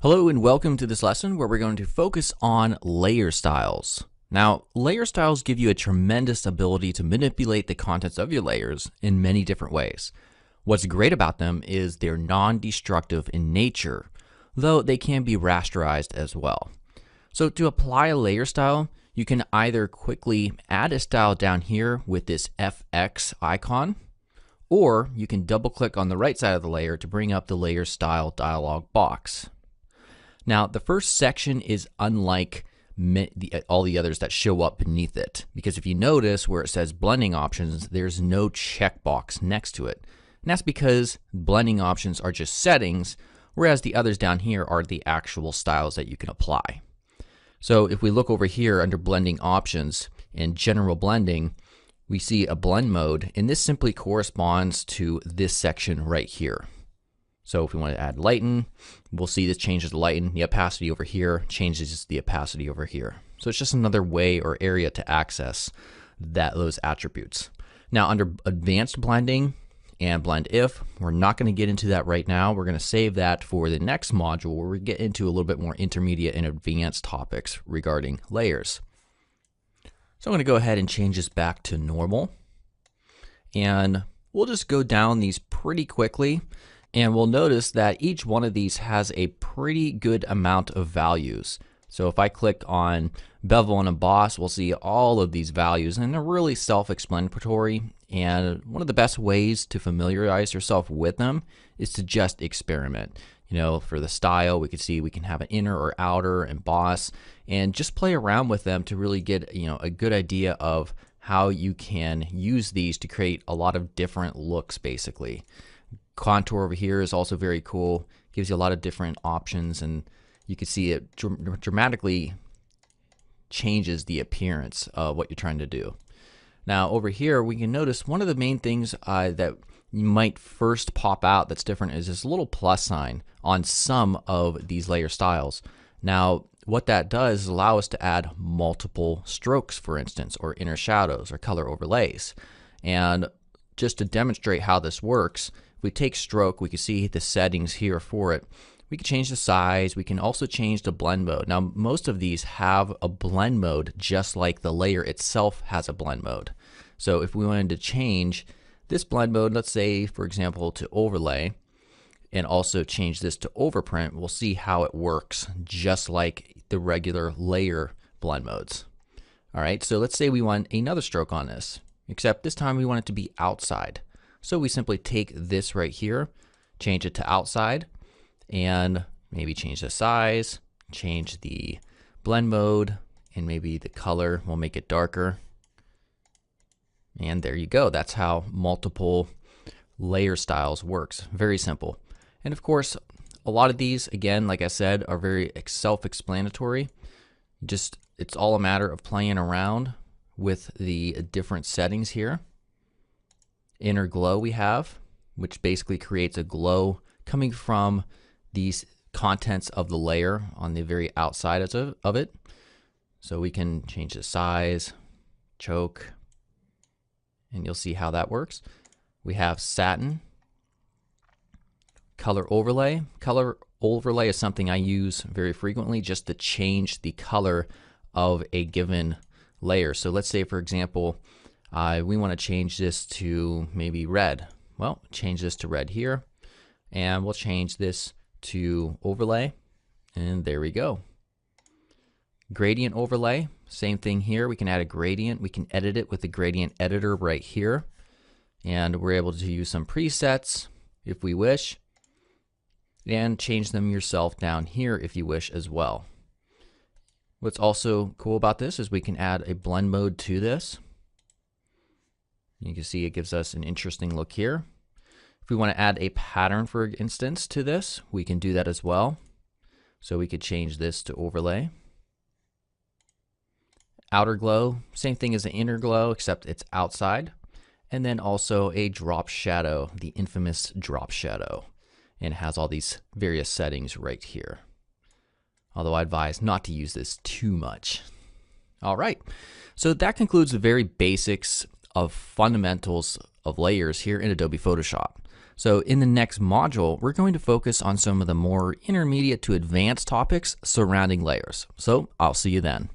Hello and welcome to this lesson where we're going to focus on layer styles. Now, layer styles give you a tremendous ability to manipulate the contents of your layers in many different ways. What's great about them is they're non-destructive in nature, though they can be rasterized as well. So to apply a layer style, you can either quickly add a style down here with this FX icon, or you can double click on the right side of the layer to bring up the layer style dialog box. Now, the first section is unlike all the others that show up beneath it, because if you notice where it says blending options, there's no checkbox next to it. And that's because blending options are just settings, whereas the others down here are the actual styles that you can apply. So if we look over here under blending options and general blending, we see a blend mode, and this simply corresponds to this section right here. So if we want to add lighten, we'll see this changes the lighten. The opacity over here changes the opacity over here. So it's just another way or area to access those attributes. Now under advanced blending and blend if, we're not going to get into that right now. We're going to save that for the next module where we get into a little bit more intermediate and advanced topics regarding layers. So I'm going to go ahead and change this back to normal. And we'll just go down these pretty quickly. And we'll notice that each one of these has a pretty good amount of values. So if I click on bevel and emboss, we'll see all of these values, and they're really self-explanatory. And one of the best ways to familiarize yourself with them is to just experiment. You know, for the style, we can see we can have an inner or outer emboss, and just play around with them to really get, a good idea of how you can use these to create a lot of different looks, basically. Contour over here is also very cool. Gives you a lot of different options, and you can see it dramatically changes the appearance of what you're trying to do. Now over here we can notice one of the main things that you might first pop out that's different is this little plus sign on some of these layer styles. Now what that does is allow us to add multiple strokes, for instance, or inner shadows or color overlays. And just to demonstrate how this works, we take stroke, we can see the settings here for it. We can change the size. We can also change the blend mode. Now, most of these have a blend mode just like the layer itself has a blend mode. So if we wanted to change this blend mode, let's say, for example, to overlay, and also change this to overprint, we'll see how it works just like the regular layer blend modes. All right, so let's say we want another stroke on this, except this time we want it to be outside. So we simply take this right here, change it to outside, and maybe change the size, change the blend mode, and maybe the color, we'll make it darker. And there you go. That's how multiple layer styles works. Very simple. And of course, a lot of these, again, like I said, are very self-explanatory. It's all a matter of playing around with the different settings here. Inner glow we have, which basically creates a glow coming from these contents of the layer on the very outside of it. So we can change the size, choke, and you'll see how that works. We have satin, color overlay. Color overlay is something I use very frequently just to change the color of a given layer. So let's say, for example, we want to change this to maybe red. Well, change this to red here, and we'll change this to overlay, and there we go. Gradient overlay, same thing here. We can add a gradient. We can edit it with the gradient editor right here, and we're able to use some presets if we wish, and change them yourself down here if you wish as well. What's also cool about this is we can add a blend mode to this. You can see it gives us an interesting look here. If we want to add a pattern, for instance, to this, we can do that as well. So we could change this to overlay. Outer glow, same thing as the inner glow, except it's outside. And then also a drop shadow, the infamous drop shadow. And it has all these various settings right here. Although I advise not to use this too much. All right, so that concludes the very basics of fundamentals of layers here in Adobe Photoshop. So in the next module, we're going to focus on some of the more intermediate to advanced topics surrounding layers. So I'll see you then.